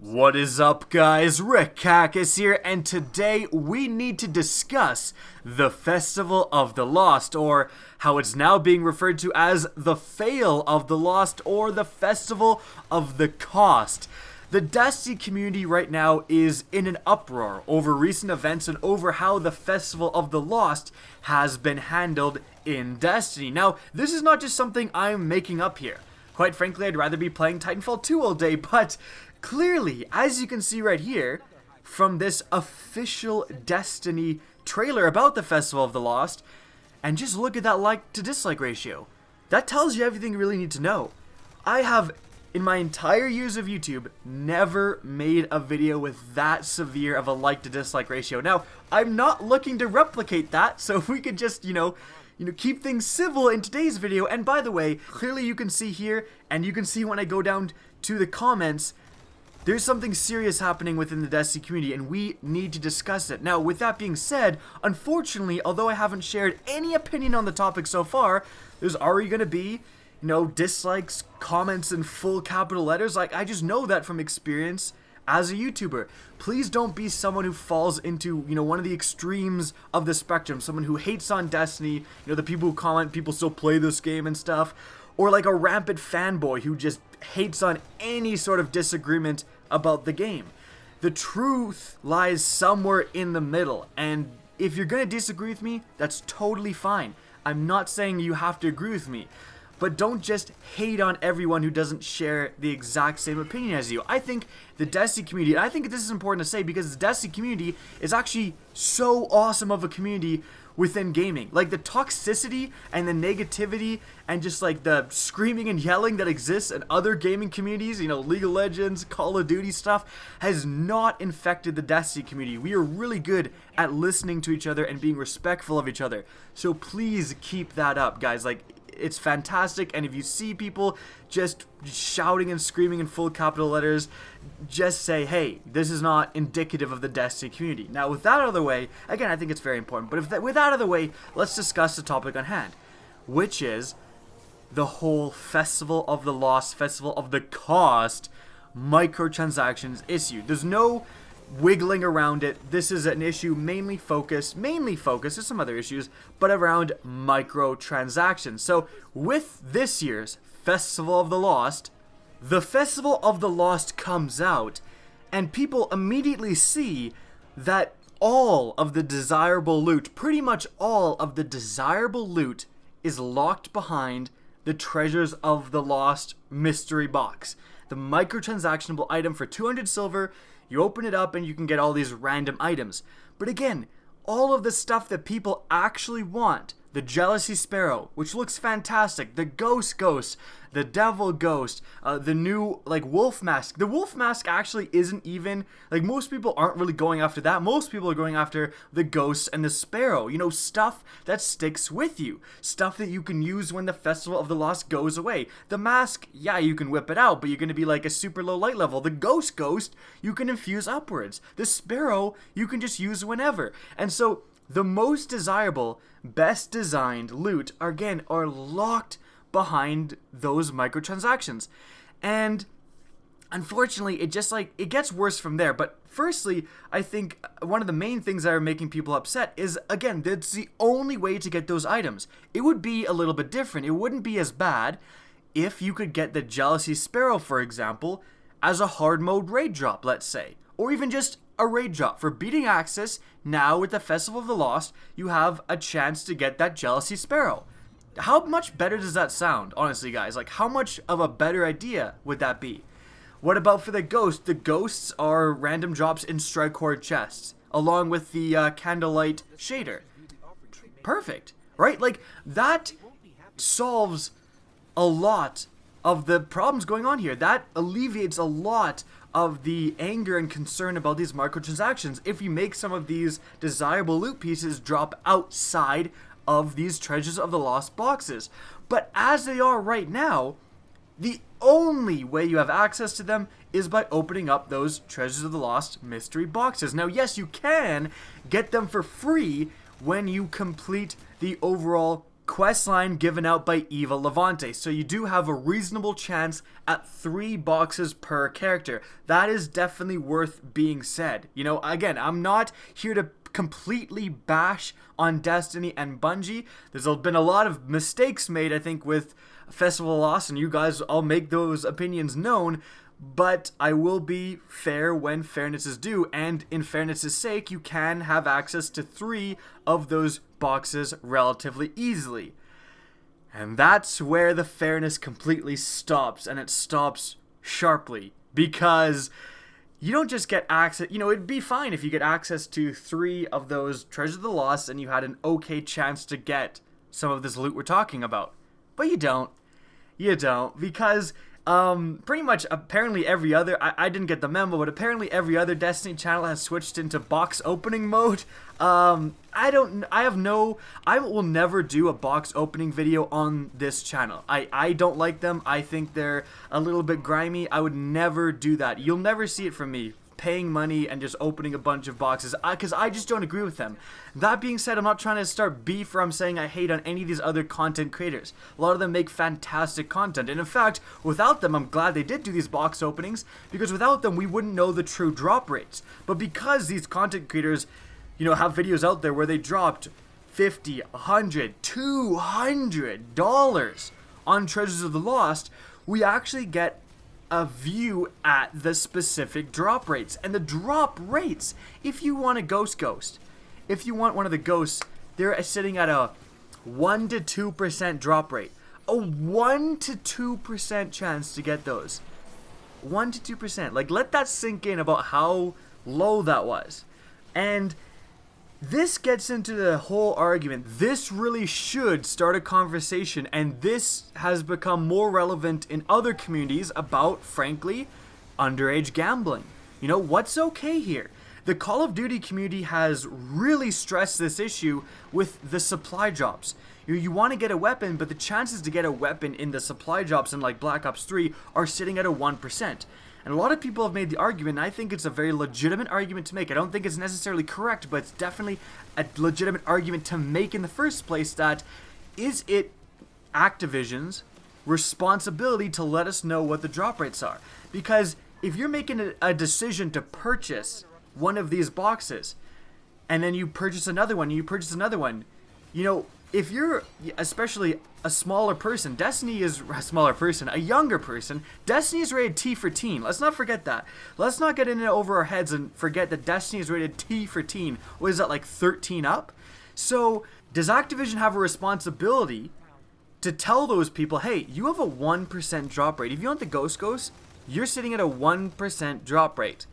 What is up, guys? Rick Cacus here, and today we need to discuss the Festival of the Lost, or how it's now being referred to as the Fail of the Lost, or the Festival of the Cost. The Destiny community right now is in an uproar over recent events and over how the Festival of the Lost has been handled in Destiny. Now, this is not just something I'm making up here. Quite frankly, I'd rather be playing Titanfall 2 all day, but clearly, as you can see right here, from this official Destiny trailer about the Festival of the Lost, and just look at that like to dislike ratio. That tells you everything you really need to know. I have, in my entire years of YouTube, never made a video with that severe of a like to dislike ratio. Now, I'm not looking to replicate that, so if we could just, keep things civil in today's video. And by the way, clearly you can see here, and you can see when I go down to the comments, there's something serious happening within the Destiny community, and we need to discuss it. Now, with that being said, unfortunately, although I haven't shared any opinion on the topic so far, there's already going to be, dislikes, comments in full capital letters. Like, I just know that from experience as a YouTuber. Please don't be someone who falls into, one of the extremes of the spectrum. Someone who hates on Destiny, the people who comment, people still play this game and stuff. Or like a rampant fanboy who just hates on any sort of disagreement about the game. The truth lies somewhere in the middle, and if you're going to disagree with me, that's totally fine. I'm not saying you have to agree with me, but don't just hate on everyone who doesn't share the exact same opinion as you. I think the Destiny community, and I think this is important to say because the Destiny community is actually so awesome of a community within gaming. Like, the toxicity and the negativity and just like the screaming and yelling that exists in other gaming communities, League of Legends, Call of Duty stuff, has not infected the Destiny community. We are really good at listening to each other and being respectful of each other. So please keep that up, guys. Like, it's fantastic, and if you see people just shouting and screaming in full capital letters, just say, hey, this is not indicative of the Destiny community. Now, with that out of the way, again, I think it's very important, but with that out of the way, let's discuss the topic on hand, which is the whole Festival of the Lost, Festival of the Cost microtransactions issue. There's no wiggling around it. This is an issue mainly focused, there's some other issues, but around microtransactions. So with this year's Festival of the Lost, the Festival of the Lost comes out, and people immediately see that all of the desirable loot, pretty much all of the desirable loot, is locked behind the Treasures of the Lost mystery box. The microtransactionable item for 200 silver. You open it up and you can get all these random items. But again, all of the stuff that people actually want, the Jealousy Sparrow, which looks fantastic, the Ghost, the Devil Ghost, the new, Wolf Mask. The Wolf Mask actually isn't even, most people aren't really going after that. Most people are going after the Ghost and the Sparrow. Stuff that sticks with you. Stuff that you can use when the Festival of the Lost goes away. The Mask, yeah, you can whip it out, but you're going to be a super low light level. The Ghost, you can infuse upwards. The Sparrow, you can just use whenever. And so, the most desirable, best designed loot, are locked behind those microtransactions. And unfortunately, it gets worse from there. But firstly, I think one of the main things that are making people upset is, again, that's the only way to get those items. It would be a little bit different. It wouldn't be as bad if you could get the Jealousy Sparrow, for example, as a hard mode raid drop, let's say. Or even just a raid drop. For beating Axis, now with the Festival of the Lost, you have a chance to get that Jealousy Sparrow. How much better does that sound, honestly, guys? How much of a better idea would that be? What about for the Ghost? The Ghosts are random drops in Strike Horde chests, along with the Candlelight shader. Perfect, right? That solves a lot of the problems going on here. That alleviates a lot of the anger and concern about these microtransactions if you make some of these desirable loot pieces drop outside of these Treasures of the Lost boxes. But as they are right now, the only way you have access to them is by opening up those Treasures of the Lost mystery boxes. Now, yes, you can get them for free when you complete the overall quest line given out by Eva Levante. So you do have a reasonable chance at 3 boxes per character. That is definitely worth being said. You know, again, I'm not here to completely bash on Destiny and Bungie. There's been a lot of mistakes made, I think, with Festival of Lost, and you guys all make those opinions known. But I will be fair when fairness is due, and in fairness' sake, you can have access to 3 of those boxes relatively easily. And that's where the fairness completely stops, and it stops sharply, because you don't just get access. You know, it'd be fine if you get access to 3 of those Treasures of the Lost and you had an okay chance to get some of this loot we're talking about. But you don't. You don't, because pretty much apparently every other, I didn't get the memo, but apparently every other Destiny channel has switched into box opening mode. I will never do a box opening video on this channel. I don't like them. I think they're a little bit grimy. I would never do that. You'll never see it from me paying money and just opening a bunch of boxes, because I just don't agree with them. That being said, I'm not trying to start beef, or I'm saying I hate on any of these other content creators. A lot of them make fantastic content, and in fact, without them, I'm glad they did do these box openings, because without them, we wouldn't know the true drop rates. But because these content creators, you know, have videos out there where they dropped $50, $100, $200 on Treasures of the Lost, we actually get a view at the specific drop rates. And the drop rates, if you want a ghost, if you want one of the ghosts, they're sitting at a 1 to 2% drop rate. A 1 to 2% chance to get those. 1 to 2%. Like, let that sink in about how low that was. And this gets into the whole argument. This really should start a conversation, and this has become more relevant in other communities about, frankly, underage gambling. You know, what's okay here? The Call of Duty community has really stressed this issue with the supply drops. You want to get a weapon, but the chances to get a weapon in the supply drops in like Black Ops 3 are sitting at a 1%. And a lot of people have made the argument, and I think it's a very legitimate argument to make. I don't think it's necessarily correct, but it's definitely a legitimate argument to make in the first place, that is it Activision's responsibility to let us know what the drop rates are? Because if you're making a decision to purchase one of these boxes, and then you purchase another one, you know, if you're especially a smaller person, Destiny is a smaller person, a younger person, Destiny is rated T for teen. Let's not forget that. Let's not get in it over our heads and forget that Destiny is rated T for teen. What is that, like 13 up? So does Activision have a responsibility to tell those people, hey, you have a 1% drop rate. If you want the Ghost, you're sitting at a 1% drop rate.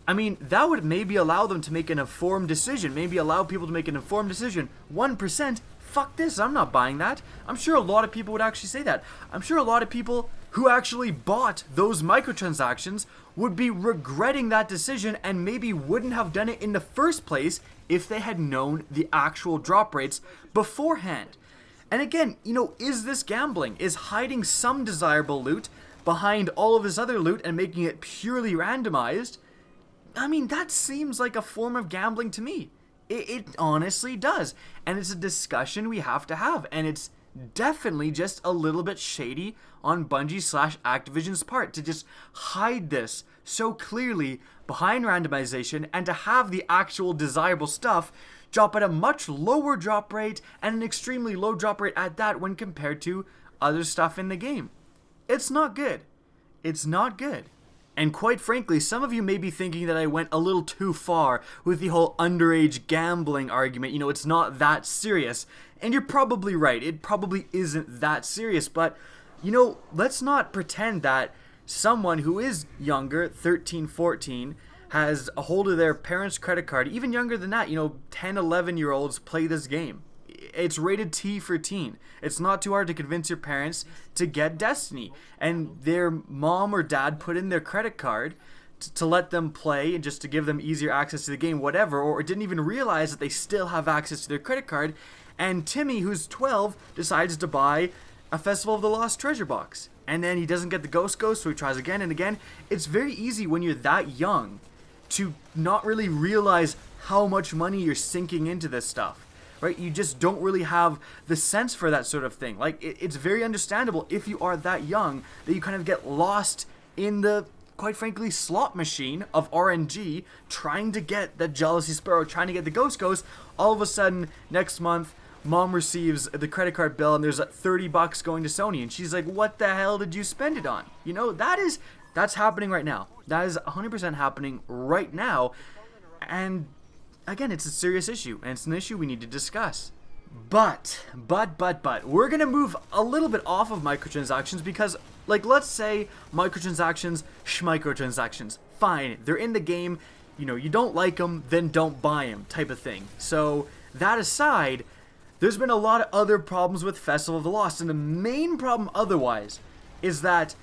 I mean, that would maybe allow them to make an informed decision. Maybe allow people to make an informed decision. 1%? Fuck this, I'm not buying that. I'm sure a lot of people would actually say that. I'm sure a lot of people who actually bought those microtransactions would be regretting that decision, and maybe wouldn't have done it in the first place if they had known the actual drop rates beforehand. And again, you know, is this gambling? Is hiding some desirable loot behind all of this other loot and making it purely randomized? I mean, that seems like a form of gambling to me. It honestly does. And it's a discussion we have to have. And it's definitely just a little bit shady on Bungie/Activision's part to just hide this so clearly behind randomization, and to have the actual desirable stuff drop at a much lower drop rate, and an extremely low drop rate at that when compared to other stuff in the game. It's not good. It's not good. And quite frankly, some of you may be thinking that I went a little too far with the whole underage gambling argument. You know, it's not that serious. And you're probably right. It probably isn't that serious. But, you know, let's not pretend that someone who is younger, 13, 14, has a hold of their parents' credit card. Even younger than that, you know, 10, 11-year-olds play this game. It's rated T for teen. It's not too hard to convince your parents to get Destiny, and their mom or dad put in their credit card to let them play, and just to give them easier access to the game, whatever, or didn't even realize that they still have access to their credit card. And Timmy, who's 12, decides to buy a Festival of the Lost treasure box, and then he doesn't get the Ghost, so he tries again and again. It's very easy when you're that young to not really realize how much money you're sinking into this stuff. right? You just don't really have the sense for that sort of thing. Like, it's very understandable if you are that young that you kind of get lost in the, quite frankly, slot machine of RNG, trying to get that Jealousy Sparrow, trying to get the Ghost Ghost. All of a sudden, next month, Mom receives the credit card bill and there's $30 going to Sony, and she's like, what the hell did you spend it on? You know, that's happening right now. That is 100% happening right now. And again, it's a serious issue, and it's an issue we need to discuss. But, we're gonna move a little bit off of microtransactions because, like, let's say microtransactions, schmicrotransactions. Fine, they're in the game, you know, you don't like them, then don't buy them, type of thing. So, that aside, there's been a lot of other problems with Festival of the Lost, and the main problem otherwise is that,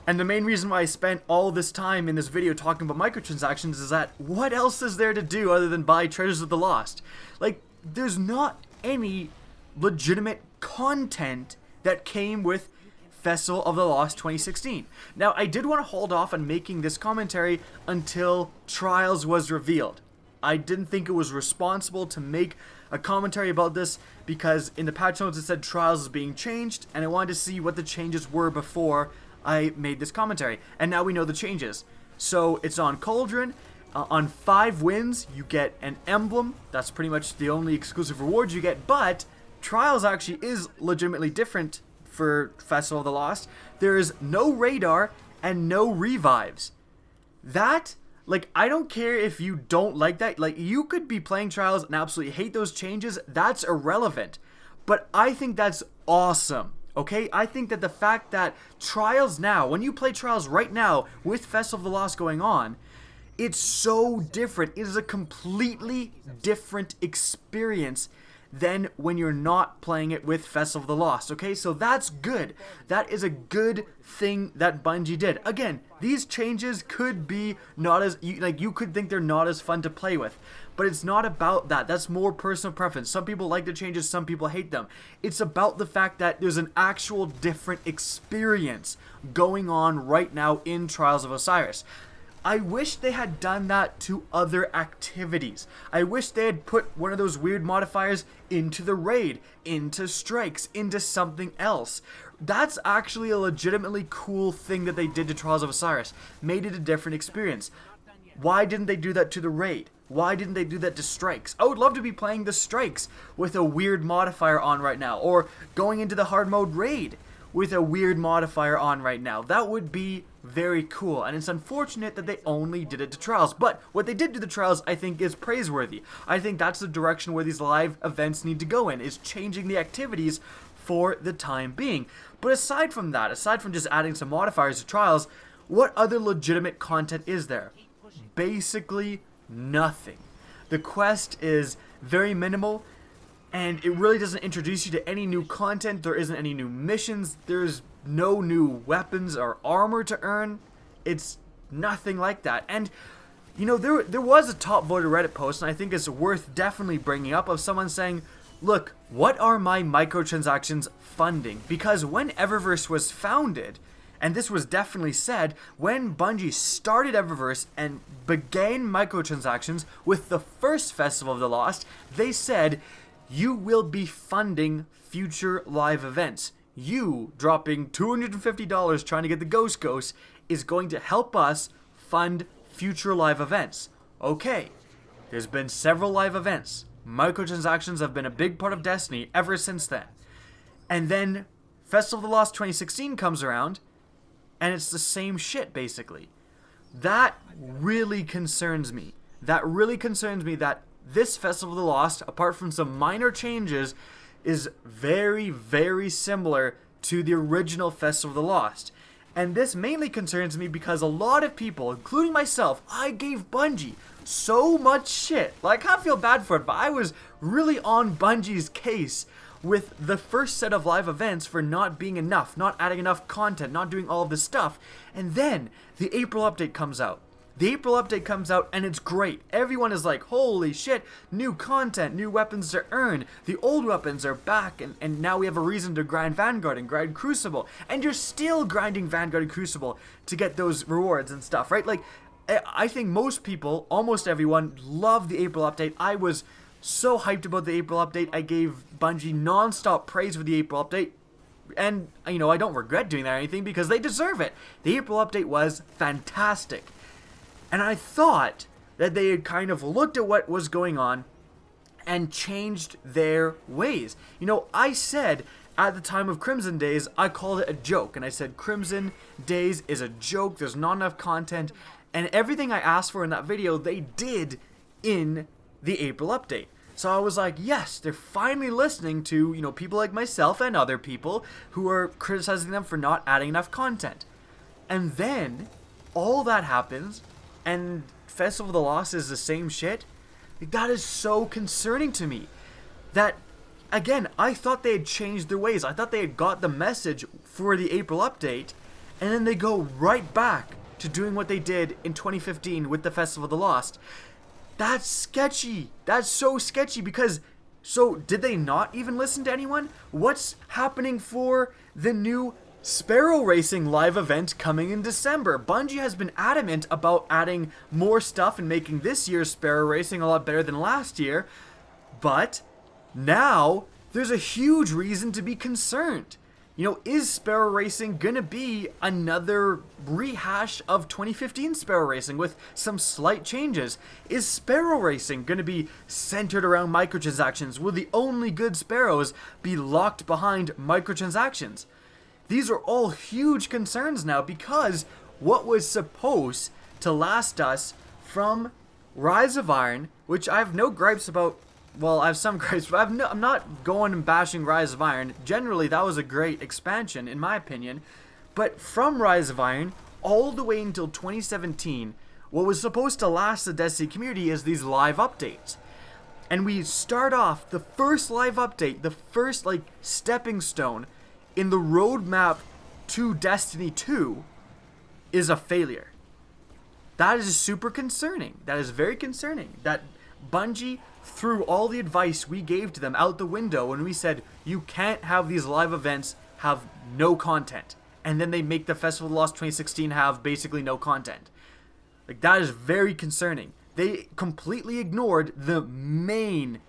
and the main reason why I spent all this time in this video talking about microtransactions is that what else is there to do other than buy Treasures of the Lost? Like, there's not any legitimate content that came with Festival of the Lost 2016. Now, I did want to hold off on making this commentary until Trials was revealed. I didn't think it was responsible to make a commentary about this because in the patch notes it said Trials is being changed, and I wanted to see what the changes were before I made this commentary. And now we know the changes. So it's on Cauldron. On 5 wins, you get an emblem. That's pretty much the only exclusive reward you get. But Trials actually is legitimately different for Festival of the Lost. There is no radar and no revives. That, like, I don't care if you don't like that. Like, you could be playing Trials and absolutely hate those changes. That's irrelevant. But I think that's awesome. Okay, I think that the fact that Trials now, when you play Trials right now with Festival of the Lost going on, it's so different. It is a completely different experience than when you're not playing it with Festival of the Lost. Okay, so that's good. That is a good thing that Bungie did. Again, these changes could be not as, you could think they're not as fun to play with. But it's not about that. That's more personal preference. Some people like the changes, some people hate them. It's about the fact that there's an actual different experience going on right now in Trials of Osiris. I wish they had done that to other activities. I wish they had put one of those weird modifiers into the raid, into strikes, into something else. That's actually a legitimately cool thing that they did to Trials of Osiris. Made it a different experience. Why didn't they do that to the raid? Why didn't they do that to strikes? I would love to be playing the strikes with a weird modifier on right now, or going into the hard mode raid with a weird modifier on right now. That would be very cool, and it's unfortunate that they only did it to Trials. But what they did to the Trials, I think, is praiseworthy. I think that's the direction where these live events need to go in, is changing the activities for the time being. But aside from that, aside from just adding some modifiers to Trials, what other legitimate content is there? Basically nothing. The quest is very minimal, and it really doesn't introduce you to any new content. There isn't any new missions. There's no new weapons or armor to earn. It's nothing like that. And, you know, there was a top voted Reddit post, and I think it's worth definitely bringing up, of someone saying, look, what are my microtransactions funding? Because when Eververse was founded, and this was definitely said, when Bungie started Eververse and began microtransactions with the first Festival of the Lost, they said, you will be funding future live events. You dropping $250 trying to get the Ghost Ghost is going to help us fund future live events. Okay, there's been several live events. Microtransactions have been a big part of Destiny ever since then. And then Festival of the Lost 2016 comes around, and it's the same shit, basically. That really concerns me. That really concerns me that this Festival of the Lost, apart from some minor changes, is very, very similar to the original Festival of the Lost. And this mainly concerns me because a lot of people, including myself, I gave Bungie so much shit. Like, I feel bad for it, but I was really on Bungie's case with the first set of live events for not being enough, not adding enough content, not doing all of this stuff. And then the April update comes out. The April update comes out and it's great. Everyone is like, holy shit, new content, new weapons to earn. The old weapons are back, and now we have a reason to grind Vanguard and grind Crucible. And you're still grinding Vanguard and Crucible to get those rewards and stuff, right? Like, I think most people, almost everyone, loved the April update. I was so hyped about the April update. I gave Bungie non-stop praise for the April update. And, I don't regret doing that or anything because they deserve it. The April update was fantastic. And I thought that they had kind of looked at what was going on and changed their ways. I said at the time of Crimson Days, I called it a joke. And I said, Crimson Days is a joke. There's not enough content. And everything I asked for in that video, they did in the April update. So I was like, yes, they're finally listening to, people like myself and other people who are criticizing them for not adding enough content. And then all that happens and Festival of the Lost is the same shit. That is so concerning to me. That, again, I thought they had changed their ways. I thought they had got the message for the April update, and then they go right back to doing what they did in 2015 with the Festival of the Lost. That's sketchy. That's so sketchy because, so did they not even listen to anyone? What's happening for the new Sparrow Racing live event coming in December? Bungie has been adamant about adding more stuff and making this year's Sparrow Racing a lot better than last year, but now there's a huge reason to be concerned. Is Sparrow Racing gonna be another rehash of 2015 Sparrow Racing with some slight changes? Is Sparrow Racing gonna be centered around microtransactions? Will the only good Sparrows be locked behind microtransactions? These are all huge concerns now because what was supposed to last us from Rise of Iron, which I have no gripes about. Well, I have some gripes, but I'm not going and bashing Rise of Iron. Generally, that was a great expansion, in my opinion. But from Rise of Iron, all the way until 2017, what was supposed to last the Destiny community is these live updates. And we start off, the first live update, the first, stepping stone in the roadmap to Destiny 2 is a failure. That is super concerning. That is very concerning. That Bungie threw all the advice we gave to them out the window when we said, you can't have these live events have no content. And then they make the Festival of the Lost 2016 have basically no content. That is very concerning. They completely ignored the main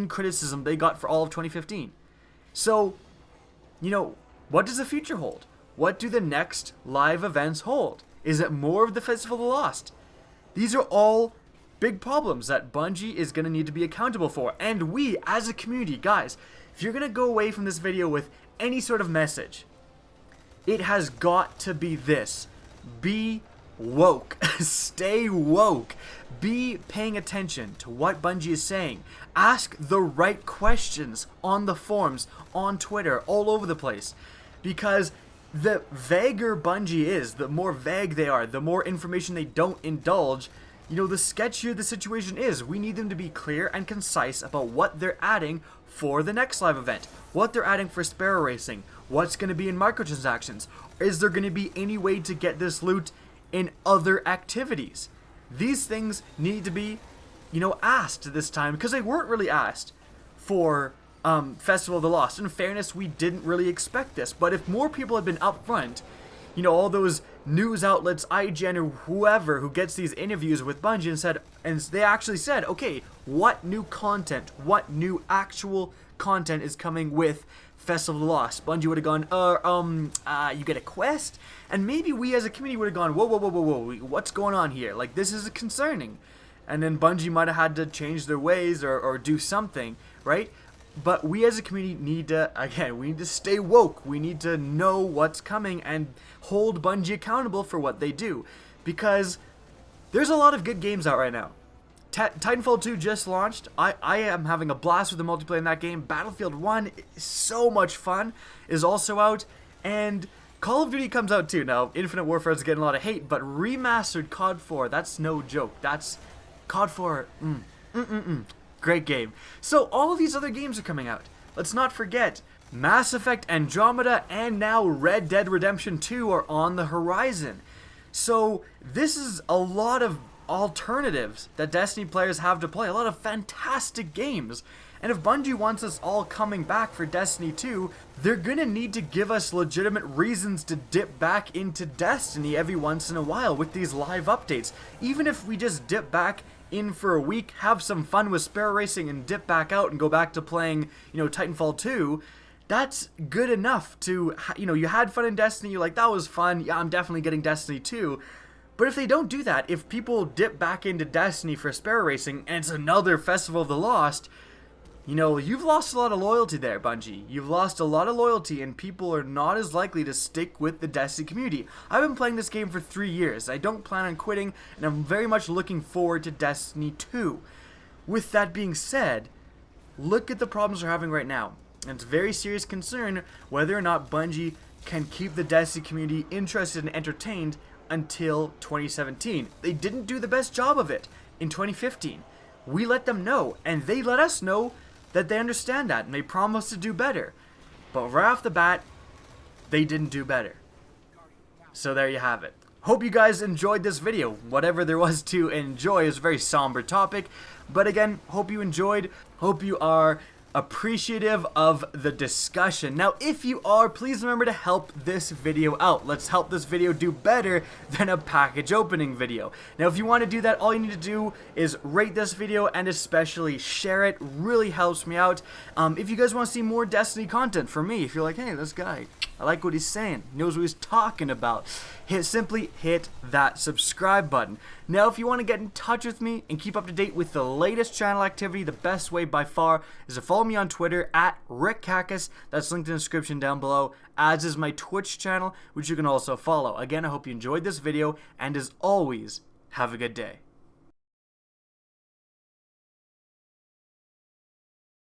criticism they got for all of 2015. So, what does the future hold? What do the next live events hold? Is it more of the Festival of the Lost? These are all big problems that Bungie is going to need to be accountable for. And we, as a community, guys, if you're going to go away from this video with any sort of message, it has got to be this. Be woke. Stay woke. Be paying attention to what Bungie is saying. Ask the right questions on the forums, on Twitter, all over the place. Because the vaguer Bungie is, the more vague they are, the more information they don't indulge, the sketchier the situation is. We need them to be clear and concise about what they're adding for the next live event, what they're adding for Sparrow Racing, what's going to be in microtransactions. Is there going to be any way to get this loot in other activities? These things need to be, asked this time because they weren't really asked for Festival of the Lost. In fairness, we didn't really expect this, but if more people had been upfront, all those news outlets, IGN or whoever who gets these interviews with Bungie and they actually said, okay, what new content, what new actual content is coming with Festival of the Lost? Bungie would have gone, you get a quest? And maybe we as a community would have gone, whoa, what's going on here? This is concerning. And then Bungie might have had to change their ways or do something, right? But we as a community need to stay woke. We need to know what's coming and hold Bungie accountable for what they do. Because there's a lot of good games out right now. Titanfall 2 just launched. I am having a blast with the multiplayer in that game. Battlefield 1 is so much fun, is also out. And Call of Duty comes out too. Now, Infinite Warfare is getting a lot of hate, but remastered COD 4, that's no joke. That's COD 4, great game. So all of these other games are coming out. Let's not forget, Mass Effect Andromeda and now Red Dead Redemption 2 are on the horizon. So this is a lot of alternatives that Destiny players have to play, a lot of fantastic games. And if Bungie wants us all coming back for Destiny 2, they're gonna need to give us legitimate reasons to dip back into Destiny every once in a while with these live updates. Even if we just dip back in for a week, have some fun with Sparrow Racing, and dip back out and go back to playing, Titanfall 2, that's good enough to, you had fun in Destiny, you're like, that was fun, yeah, I'm definitely getting Destiny 2. But if they don't do that, if people dip back into Destiny for Sparrow Racing, and it's another Festival of the Lost, you've lost a lot of loyalty there, Bungie. You've lost a lot of loyalty, and people are not as likely to stick with the Destiny community. I've been playing this game for 3 years. I don't plan on quitting, and I'm very much looking forward to Destiny 2. With that being said, look at the problems we're having right now. And it's a very serious concern whether or not Bungie can keep the Destiny community interested and entertained until 2017. They didn't do the best job of it in 2015. We let them know, and they let us know that they understand that, and they promise to do better. But right off the bat, they didn't do better. So there you have it. Hope you guys enjoyed this video. Whatever there was to enjoy, is a very somber topic. But again, hope you enjoyed. Hope you are appreciative of the discussion. Now, if you are, please remember to help this video out. Let's help this video do better than a package opening video. Now, if you want to do that, all you need to do is rate this video and especially share it. Really helps me out. If you guys want to see more Destiny content from me, if you're like, hey, this guy, I like what he's saying, knows what he's talking about, simply hit that subscribe button. Now, if you want to get in touch with me and keep up to date with the latest channel activity, the best way by far is to follow me on Twitter at RickCacus. That's linked in the description down below, as is my Twitch channel, which you can also follow. Again, I hope you enjoyed this video, and as always, have a good day.